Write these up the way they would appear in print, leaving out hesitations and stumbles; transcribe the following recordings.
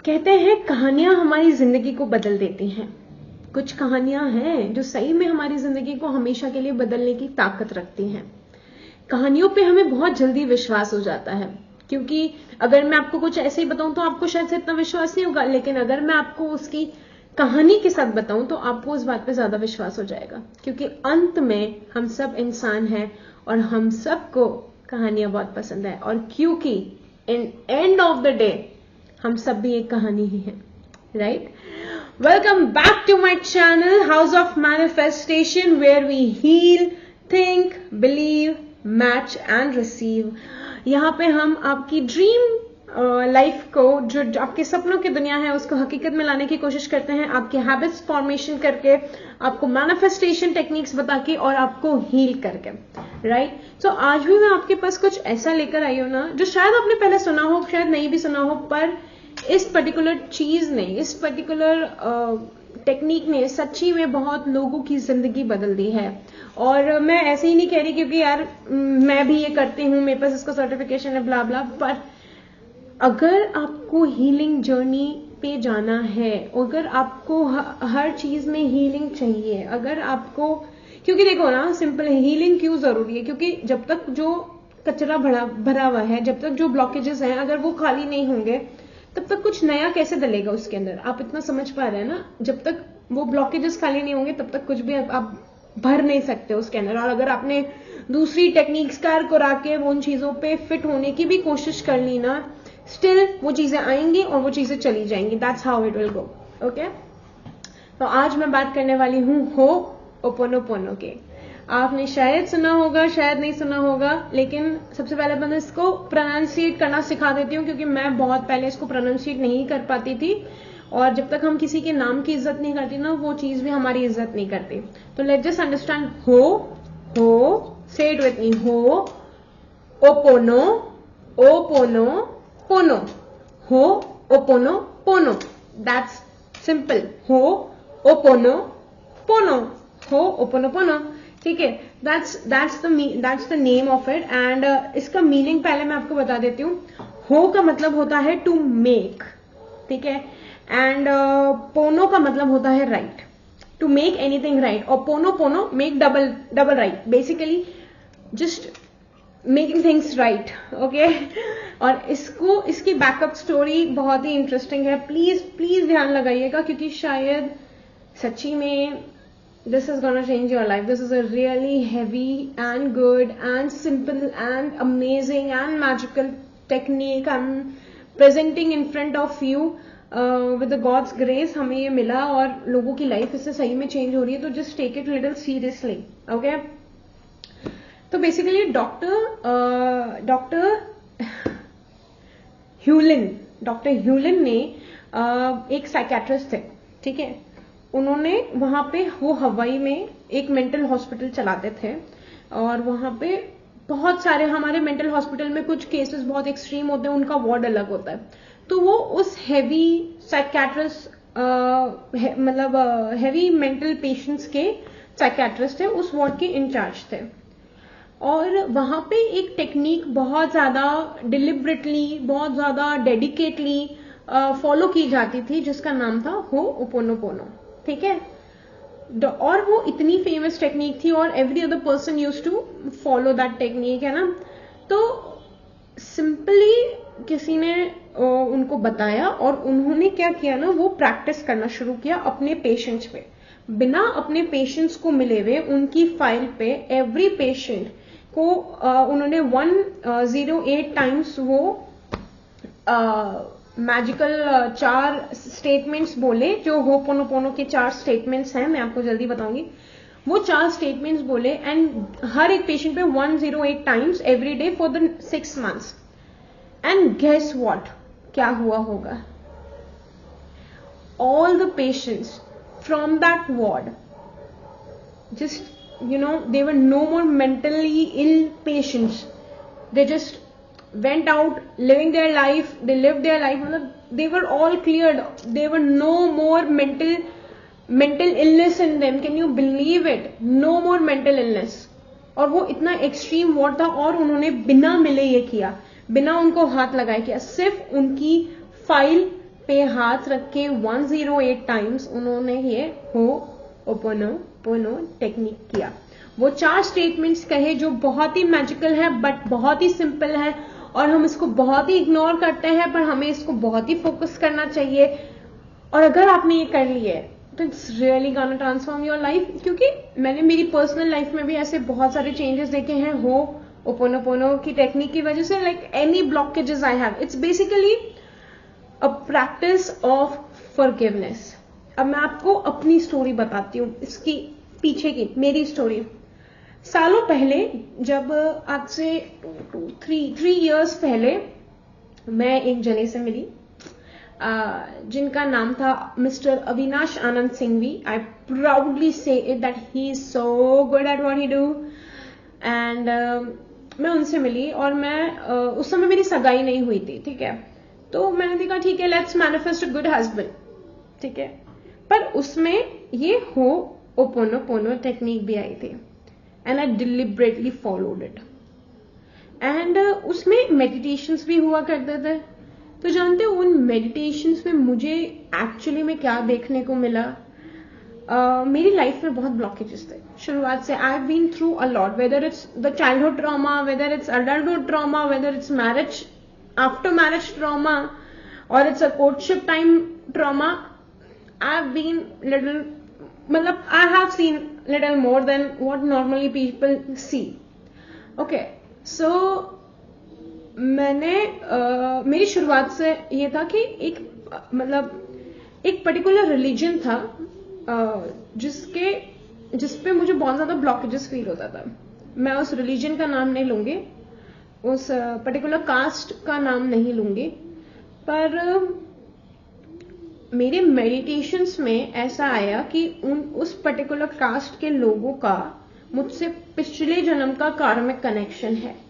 कहते हैं कहानियां हमारी जिंदगी को बदल देती हैं। कुछ कहानियां हैं जो सही में हमारी जिंदगी को हमेशा के लिए बदलने की ताकत रखती हैं। कहानियों पे हमें बहुत जल्दी विश्वास हो जाता है, क्योंकि अगर मैं आपको कुछ ऐसे ही बताऊं तो आपको शायद से इतना विश्वास नहीं होगा, लेकिन अगर मैं आपको उसकी कहानी के साथ बताऊं तो आपको उस बात पे ज्यादा विश्वास हो जाएगा। क्योंकि अंत में हम सब इंसान हैं और हम सबको कहानियां बहुत पसंद है, और क्योंकि in end of the day हम सब भी एक कहानी ही है, right? Welcome back to my channel house of manifestation, where we heal, think, believe, match and receive. यहाँ पे हम आपकी ड्रीम लाइफ को, जो आपके सपनों की दुनिया है, उसको हकीकत में लाने की कोशिश करते हैं, आपके हैबिट्स फॉर्मेशन करके, आपको मैनिफेस्टेशन टेक्निक्स बता के और आपको हील करके, राइट? सो आज भी मैं आपके पास कुछ ऐसा लेकर आई हूं ना, जो शायद आपने पहले सुना हो, शायद नहीं भी सुना हो, पर इस पर्टिकुलर चीज ने, इस पर्टिकुलर टेक्निक ने सच्ची में बहुत लोगों की जिंदगी बदल दी है। और मैं ऐसे ही नहीं कह रही क्योंकि यार मैं भी ये करती हूँ, मेरे पास इसका सर्टिफिकेशन है, ब्ला ब्ला, पर अगर आपको हीलिंग जर्नी पे जाना है, अगर आपको हर चीज में हीलिंग चाहिए, अगर आपको, क्योंकि देखो ना, सिंपल है, हीलिंग क्यों जरूरी है? क्योंकि जब तक जो कचरा भरा हुआ है, जब तक जो ब्लॉकेजेस हैं, अगर वो खाली नहीं होंगे तब तक कुछ नया कैसे डलेगा उसके अंदर? आप इतना समझ पा रहे हैं ना? जब तक वो ब्लॉकेजेस खाली नहीं होंगे तब तक कुछ भी आप भर नहीं सकते उसके अंदर। और अगर आपने दूसरी टेक्निक्स करा के उन चीजों पे फिट होने की भी कोशिश कर ली ना, स्टिल वो चीजें आएंगी और वो चीजें चली जाएंगी। That's how it will go. Okay, तो आज मैं बात करने वाली हूँ हो'ओपोनोपोनो के। आपने शायद सुना होगा, शायद नहीं सुना होगा, लेकिन सबसे पहले मैं इसको प्रोनाउंसिएट करना सिखा देती हूँ, क्योंकि मैं बहुत पहले इसको प्रोनाउंसिएट नहीं कर पाती थी, और जब तक हम किसी के नाम की इज्जत नहीं करती ना, वो चीज भी हमारी इज्जत नहीं करती। तो लेट्स जस्ट अंडरस्टैंड हो, से इट विथ मी, हो ओपोनो ओपोनो पोनो, हो ओपोनो पोनो। दैट्स सिंपल, हो ओपोनो पोनो, हो ओपोनो पोनो, ठीक है? That's the name of it. And इसका मीनिंग पहले मैं आपको बता देती हूँ। हो का मतलब होता है टू मेक, ठीक है? एंड पोनो का मतलब होता है right, to make anything right. और पोनो make double right, basically just making things right, okay? और इसकी बैकअप स्टोरी बहुत ही इंटरेस्टिंग है। प्लीज ध्यान लगाइएगा, क्योंकि शायद सच्ची में this is gonna change your life. This is a really heavy and good and simple and amazing and magical technique I'm presenting in front of you with the God's grace. हमें ये मिला और लोगों की लाइफ इससे सही में change हो रही है, तो just take it little seriously, okay? तो बेसिकली डॉक्टर ह्यूलिन ने एक साइकेट्रिस्ट थे, ठीक है? उन्होंने वहां पे, वो हवाई में एक मेंटल हॉस्पिटल चलाते थे, और वहां पे बहुत सारे, हमारे मेंटल हॉस्पिटल में कुछ केसेस बहुत एक्सट्रीम होते हैं, उनका वार्ड अलग होता है। तो वो उस हेवी साइकेट्रिस्ट, मतलब हेवी मेंटल पेशेंट्स के साइकेट्रिस्ट थे, उस वार्ड के इंचार्ज थे। और वहां पे एक टेक्निक बहुत ज्यादा डिलिबरेटली, बहुत ज्यादा डेडिकेटली फॉलो की जाती थी, जिसका नाम था हो'ओपोनोपोनो, ठीक है? और वो इतनी फेमस टेक्निक थी, और every other person use to follow that technique, है ना? तो सिंपली किसी ने उनको बताया, और उन्होंने क्या किया ना, वो प्रैक्टिस करना शुरू किया अपने पेशेंट्स पे, बिना अपने पेशेंट्स को मिले हुए उनकी फाइल पे एवरी पेशेंट को उन्होंने 108 टाइम्स वो मैजिकल 4 स्टेटमेंट्स बोले, जो हो'ओपोनोपोनो के 4 स्टेटमेंट्स हैं, मैं आपको जल्दी बताऊंगी। वो 4 स्टेटमेंट्स बोले, एंड हर एक पेशेंट पे 108 times every day for the 6 months। And guess what, क्या हुआ होगा? All the patients from that ward, just, they were no more mentally ill patients. They just went out living their life, they lived their life, they were all cleared. There were no more mental illness in them. Can you believe it? No more mental illness. और वो इतना extreme ward था, और उन्होंने बिना मिले ये किया, बिना उनको हाथ लगाए किया, सिर्फ उनकी फाइल पे हाथ रख के 108 टाइम्स उन्होंने ये हो'ओपोनोपोनो टेक्निक किया। वो 4 स्टेटमेंट्स कहे जो बहुत ही मैजिकल है बट बहुत ही सिंपल है, और हम इसको बहुत ही इग्नोर करते हैं, पर हमें इसको बहुत ही फोकस करना चाहिए। और अगर आपने ये कर लिया है तो it's really gonna transform your life. क्योंकि मैंने मेरी पर्सनल लाइफ में भी ऐसे बहुत सारे चेंजेस देखे हैं हो'ओपोनोपोनो की टेक्निक की वजह से। Like any blockages I have, it's basically a practice of forgiveness. अब मैं आपको अपनी स्टोरी बताती हूँ, इसकी पीछे की मेरी स्टोरी। सालों पहले, जब आज से 3 इयर्स पहले, मैं एक जने से मिली जिनका नाम था मिस्टर अविनाश आनंद सिंघवी। आई प्राउडली से it that he is so good at what he do. And मैं उनसे मिली और मैं उस समय मेरी सगाई नहीं हुई थी, ठीक है। तो मैंने देखा ठीक है, let's manifest a good husband, ठीक है। पर उसमें ये हो'ओपोनोपोनो टेक्निक भी आई थी and I deliberately followed it. And उसमें मेडिटेशंस भी हुआ करते थे। तो जानते हो उन मेडिटेशंस में मुझे एक्चुअली में क्या देखने को मिला? मेरी लाइफ में बहुत ब्लॉकेजेस थे शुरुआत से। I have been through a lot, whether it's the childhood trauma, whether it's adulthood trauma, whether it's marriage, after marriage trauma, और it's a courtship time trauma. I have been little, मतलब I have seen little more than what normally people see. Okay, so मैंने मेरी शुरुआत से ये था कि एक पर्टिकुलर रिलीजन था जिसपे मुझे बहुत ज्यादा ब्लॉकेजेस फील होता था। मैं उस रिलीजन का नाम नहीं लूंगी, उस पर्टिकुलर कास्ट का नाम नहीं लूंगी, पर मेरे मेडिटेशंस में ऐसा आया कि उस पर्टिकुलर कास्ट के लोगों का मुझसे पिछले जन्म का कार्मिक कनेक्शन है।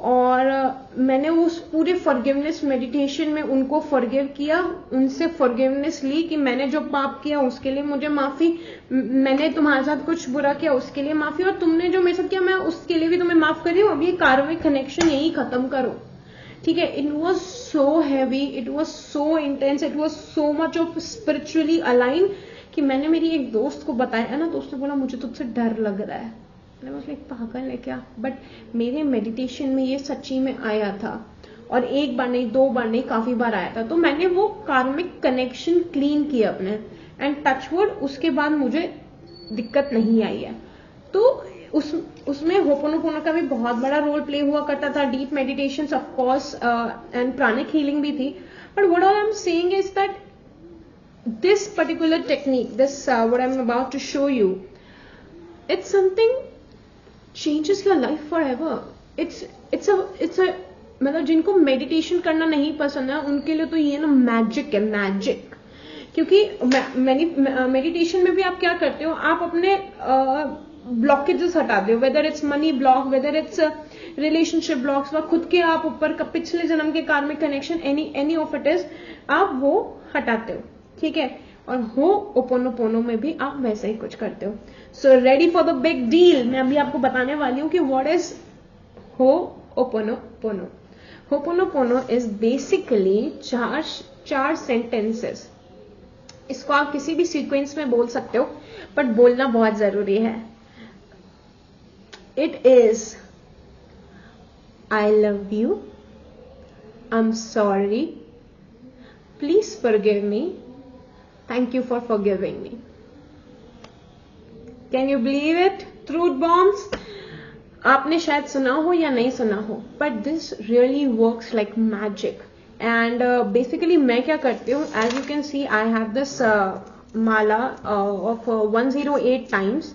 और मैंने उस पूरे फॉरगिवनेस मेडिटेशन में उनको फॉरगिव किया, उनसे फॉरगिवनेस ली कि मैंने जो पाप किया उसके लिए मुझे माफी, मैंने तुम्हारे साथ कुछ बुरा किया उसके लिए माफी, और तुमने जो मेरे साथ किया मैं उसके लिए भी तुम्हें माफ कर रही हूँ। अब ये कार्मिक कनेक्शन यही खत्म करो, ठीक है। It was so heavy, it was so intense, it was so much of spiritually align कि मैंने मेरी एक दोस्त को बताया ना, तो उसने बोला मुझे तुझसे डर लग रहा है। मैंने बोला पागल है क्या? बट मेरे मेडिटेशन में ये सच्ची में आया था, और एक बार नहीं, 2 बार नहीं, काफी बार आया था। तो मैंने वो कार्मिक कनेक्शन क्लीन किया अपने, एंड टचवुड उसके बाद मुझे दिक्कत नहीं आई है। तो उसमें हो'ओपोनोपोनो का भी बहुत बड़ा रोल प्ले हुआ करता था, deep meditation of course, and pranic healing भी थी। But what I am saying is that this particular technique, this what I'm about to show you, it's something changes your life forever. it's a मतलब जिनको meditation करना नहीं पसंद है उनके लिए तो ये ना मैजिक है, मैजिक। क्योंकि मेडिटेशन में भी आप क्या करते हो, आप अपने ब्लॉकेजेस हटाते हो, whether it's money block, whether it's relationship blocks, व खुद के आप ऊपर का पिछले जन्म के karmic connection, any of it is, आप वो हटाते हो, ठीक है। और हो'ओपोनोपोनो में भी आप वैसा ही कुछ करते हो। So ready for the big deal. मैं अभी आपको बताने वाली हूं कि व्हाट इज हो'ओपोनोपोनो। हो'ओपोनोपोनो इज बेसिकली चार सेंटेंसेस। इसको आप किसी भी सीक्वेंस में बोल सकते हो, बट बोलना बहुत जरूरी है। It is I love you, I am sorry, please forgive me, thank you for forgiving me. Can you believe it? Truth bombs. आपने शायद सुना हो या नहीं सुना हो, but this really works like magic. And basically मैं क्या करती हूँ, as you can see I have this mala of 108 times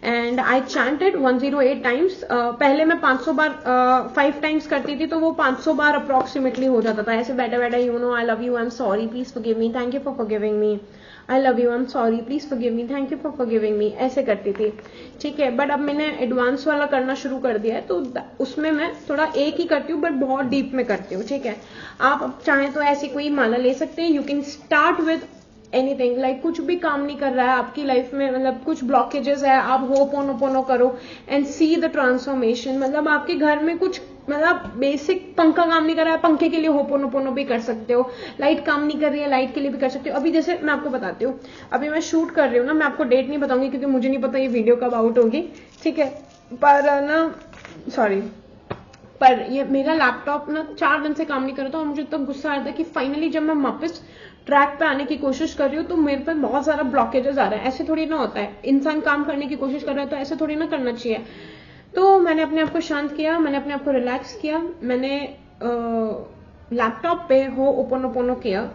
and I chanted 108 times. पहले मैं 500 बार 5 टाइम्स करती थी, तो वो 500 बार अप्रोक्सीमेटली हो जाता था। ऐसे बैठे बैठे you know, I love you, I am sorry, please forgive me, thank you for forgiving me, I love you, I am sorry, please forgive me, thank you for forgiving me, ऐसे करती थी, ठीक है। बट अब मैंने advance वाला करना शुरू कर दिया है, तो उसमें मैं थोड़ा एक ही करती हूँ, बट बहुत डीप में करती हूँ, ठीक है। आप चाहें तो ऐसी कोई माला ले सकते हैं। You can start with anything, like कुछ भी काम नहीं कर रहा है आपकी लाइफ में, मतलब कुछ ब्लॉकेजेस है, आप हो'ओपोनोपोनो करो एंड सी द ट्रांसफॉर्मेशन। मतलब आपके घर में कुछ मतलब बेसिक पंखा काम नहीं कर रहा है, पंखे के लिए होपोनोपोनो भी कर सकते हो, लाइट काम नहीं कर रही है, लाइट के लिए भी कर सकते हो। अभी जैसे मैं आपको बताती हूँ, अभी मैं शूट कर रही हूँ ना, मैं आपको डेट नहीं बताऊंगी क्योंकि मुझे नहीं पता ये वीडियो कब आउट होगी, ठीक है, पर ना सॉरी, पर ये मेरा लैपटॉप ना 4 दिन से काम नहीं कर रहा था और मुझे इतना गुस्सा आ रहा था कि फाइनली जब मैं वापस ट्रैक पे आने की कोशिश कर रही हूँ तो मेरे पे बहुत सारा ब्लॉकेजेस आ रहा है। ऐसे थोड़ी ना होता है, इंसान काम करने की कोशिश कर रहा है तो ऐसे थोड़ी ना करना चाहिए। तो मैंने अपने आप को शांत किया, मैंने अपने आप को रिलैक्स किया, मैंने लैपटॉप पे होपोनोपोनो किया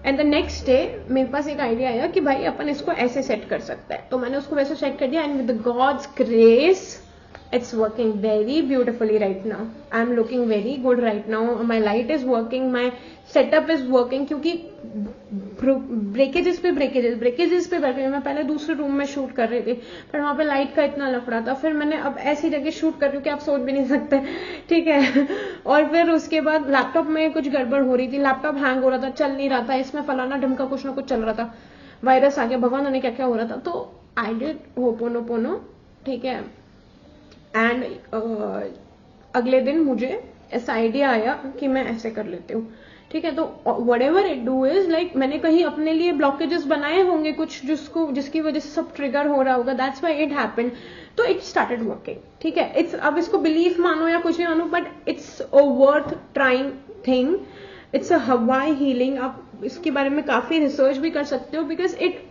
एंड द नेक्स्ट डे मेरे पास एक आइडिया आया कि भाई अपन इसको ऐसे सेट कर सकते हैं, तो मैंने उसको वैसे सेट कर दिया and with God's grace it's working very beautifully right now. I'm looking very good right now. My light is working, my setup is working, क्योंकि ब्रेकेजेस पे मैं पहले दूसरे रूम में शूट कर रही थी, पर वहां पे लाइट का इतना लफड़ा था, फिर मैंने अब ऐसी जगह शूट कर रही हूँ कि आप सोच भी नहीं सकते, ठीक है। और फिर उसके बाद लैपटॉप में कुछ गड़बड़ हो रही थी, लैपटॉप हैंग हो रहा था, चल नहीं रहा था, इसमें फलाना ढमका कुछ ना कुछ चल रहा था, वायरस आ गया, भगवान जाने क्या क्या हो रहा था। तो आई डिड होपोनोपोनो, ठीक है, एंड अगले दिन मुझे ऐसा आइडिया आया कि मैं ऐसे कर लेती हूँ, ठीक है। तो whatever it do is like मैंने कहीं अपने लिए ब्लॉकेजेस बनाए होंगे कुछ, जिसकी वजह से सब ट्रिगर हो रहा होगा, दैट्स व्हाई इट हैपेंड, तो इट स्टार्टेड वर्किंग, ठीक है। इट्स अब इसको बिलीफ मानो या कुछ नहीं मानो, but it's a worth trying thing, it's a हवाई हीलिंग। आप इसके बारे में काफी रिसर्च भी कर सकते हो, बिकॉज इट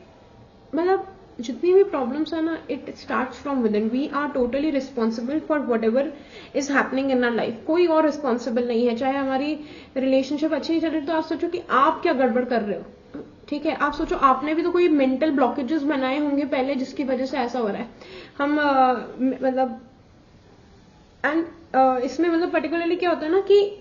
मतलब जितनी भी प्रॉब्लम्स है ना, it starts from within. We are totally responsible for whatever is happening in our life, कोई और रिस्पॉन्सिबल नहीं है। चाहे हमारी रिलेशनशिप अच्छी नहीं चल रही तो आप सोचो कि आप क्या गड़बड़ कर रहे हो, ठीक है। आप सोचो आपने भी तो कोई मेंटल ब्लॉकेजेस बनाए होंगे पहले जिसकी वजह से ऐसा हो रहा है। हम मतलब एंड इसमें मतलब पर्टिकुलरली क्या होता है ना कि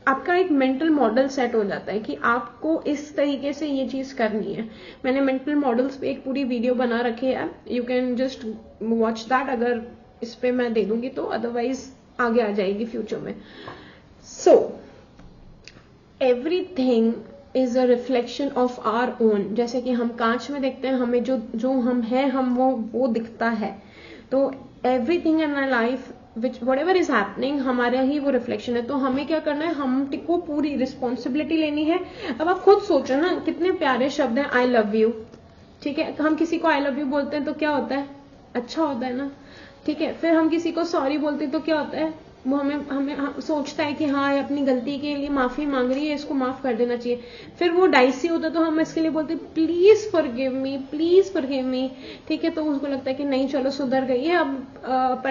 आपका एक मेंटल मॉडल सेट हो जाता है कि आपको इस तरीके से ये चीज करनी है। मैंने मेंटल मॉडल्स पे एक पूरी वीडियो बना रखी है, you can just watch that, अगर इस पे मैं दे दूंगी तो, अदरवाइज आगे आ जाएगी फ्यूचर में। So everything is a reflection of our own. जैसे कि हम कांच में देखते हैं, हमें जो हम हैं, हम वो दिखता है। तो everything in our life whatever is happening हमारा ही वो रिफ्लेक्शन है। तो हमें क्या करना है, हमको पूरी रिस्पॉन्सिबिलिटी लेनी है। अब आप खुद सोचो ना, कितने प्यारे शब्द हैं, आई लव यू, ठीक है। हम किसी को आई लव यू बोलते हैं तो क्या होता है, अच्छा होता है ना, ठीक है। फिर हम किसी को सॉरी बोलते हैं तो क्या होता है, वो हमें सोचता है कि हाँ ये अपनी गलती के लिए माफी मांग रही है, इसको माफ कर देना चाहिए। फिर वो डाइसी होता है तो हम इसके लिए बोलते हैं please forgive me, please forgive मी, ठीक है। तो उसको लगता है कि नहीं चलो सुधर गई है, अब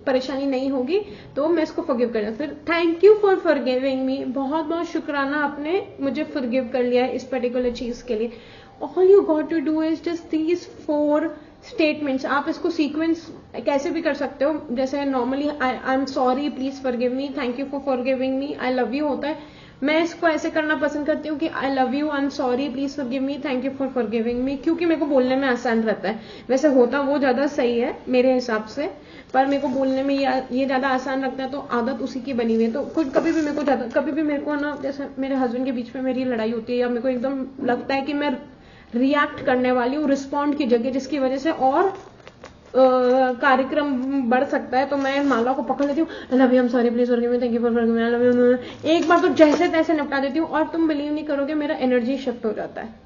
परेशानी नहीं होगी तो मैं इसको फॉरगिव कर दूं। फिर थैंक यू फॉर फॉरगिविंग मी, बहुत बहुत शुक्राना, आपने मुझे फॉरगिव कर लिया है इस पर्टिकुलर चीज के लिए। All you got to do is just these 4 statements. आप इसको सीक्वेंस कैसे भी कर सकते हो, जैसे normally I am sorry, please forgive me, thank you for forgiving me, I love you होता है। मैं इसको ऐसे करना पसंद करती हूँ कि I love you, I am sorry, please forgive me, thank you for forgiving me, क्योंकि मेरे को बोलने में आसान रहता है। वैसे होता वो ज्यादा सही है मेरे हिसाब से, पर मेरे को बोलने में ये ज्यादा आसान लगता है, तो आदत उसी की बनी हुई है। तो कुछ कभी भी मेरे को ना, जैसे मेरे हस्बैंड के बीच में मेरी लड़ाई होती है या मेरे को एकदम लगता है कि मैं रिएक्ट करने वाली हूँ रिस्पॉन्ड की जगह, जिसकी वजह से और कार्यक्रम बढ़ सकता है, तो मैं माला को पकड़ लेती हूँ, आई love you, I am sorry, please forgive me, thank you for forgiving me, I love you. एक बार तो जैसे तैसे निपटा देती हूँ और तुम बिलीव नहीं करोगे, मेरा एनर्जी शिफ्ट हो जाता है,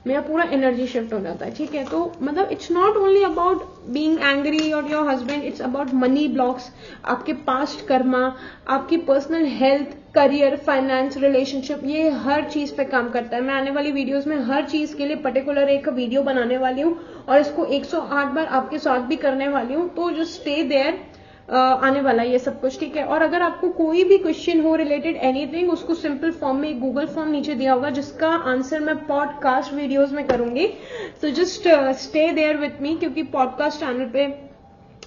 मेरा पूरा एनर्जी शिफ्ट हो जाता है, ठीक है। तो मतलब it's not only about being angry और your husband, it's about money blocks, आपके पास्ट कर्मा, आपकी personal health, career, finance, relationship, ये हर चीज पे काम करता है। मैं आने वाली वीडियोस में हर चीज के लिए पर्टिकुलर एक वीडियो बनाने वाली हूँ और इसको 108 बार आपके साथ भी करने वाली हूँ, तो जस्ट स्टे देयर, आने वाला ये सब कुछ, ठीक है। और अगर आपको कोई भी क्वेश्चन हो रिलेटेड एनीथिंग, उसको सिंपल फॉर्म में एक गूगल फॉर्म नीचे दिया होगा जिसका आंसर मैं पॉडकास्ट वीडियोस में करूंगी, तो just stay there with me, क्योंकि पॉडकास्ट चैनल पे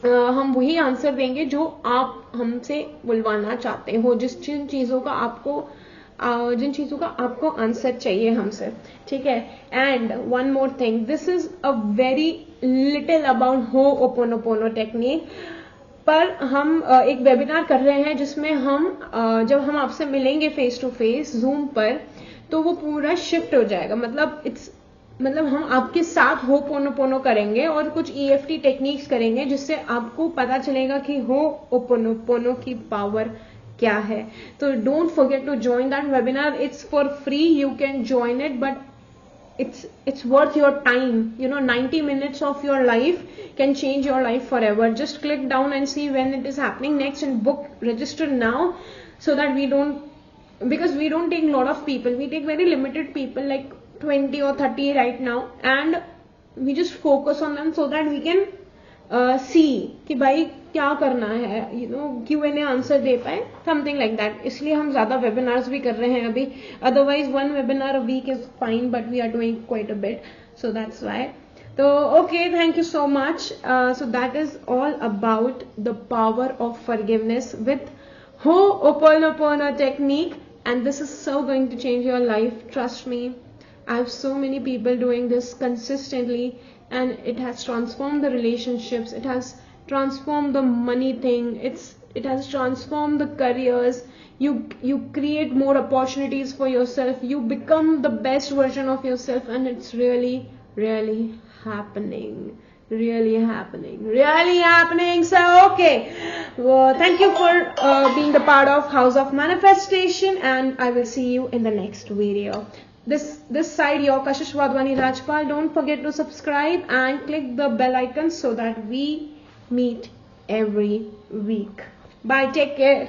हम वही आंसर देंगे जो आप हमसे बुलवाना चाहते हो, जिन चीजों का आपको आंसर चाहिए हमसे, ठीक है। And one more thing, this is a very little about ho'oponopono technique, पर हम एक वेबिनार कर रहे हैं जिसमें हम जब हम आपसे मिलेंगे फेस टू फेस जूम पर, तो वो पूरा शिफ्ट हो जाएगा। मतलब इट्स मतलब हम आपके साथ होपोनोपोनो करेंगे और कुछ EFT टेक्निक्स करेंगे जिससे आपको पता चलेगा कि होपोनोपोनो की पावर क्या है. तो don't forget to join that webinar. It's for free. You can join it, but it's worth your time. 90 minutes of your life can change your life forever. Just click down and see when it is happening next and book, register now, so that because we don't take a lot of people, we take very limited people, like 20 or 30 right now, and we just focus on them so that we can see कि भाई क्या करना है, Q&A answer दे पाए, something like that. इसलिए हम ज्यादा webinars भी कर रहे हैं अभी. Otherwise 1 webinar a week is fine, but we are doing quite a bit, so that's why. So okay, thank you so much. So that is all about the power of forgiveness with Ho'oponopono technique, and this is so going to change your life. Trust me, I have so many people doing this consistently, and it has transformed the relationships, it has transformed the money thing, it has transformed the careers. You create more opportunities for yourself, you become the best version of yourself, and it's really happening. Really happening. So okay, well, thank you for being the part of House of Manifestation, and I will see you in the next video. This side, your Kashish Wadhwani Rajpal. Don't forget to subscribe and click the bell icon so that we meet every week. Bye, take care.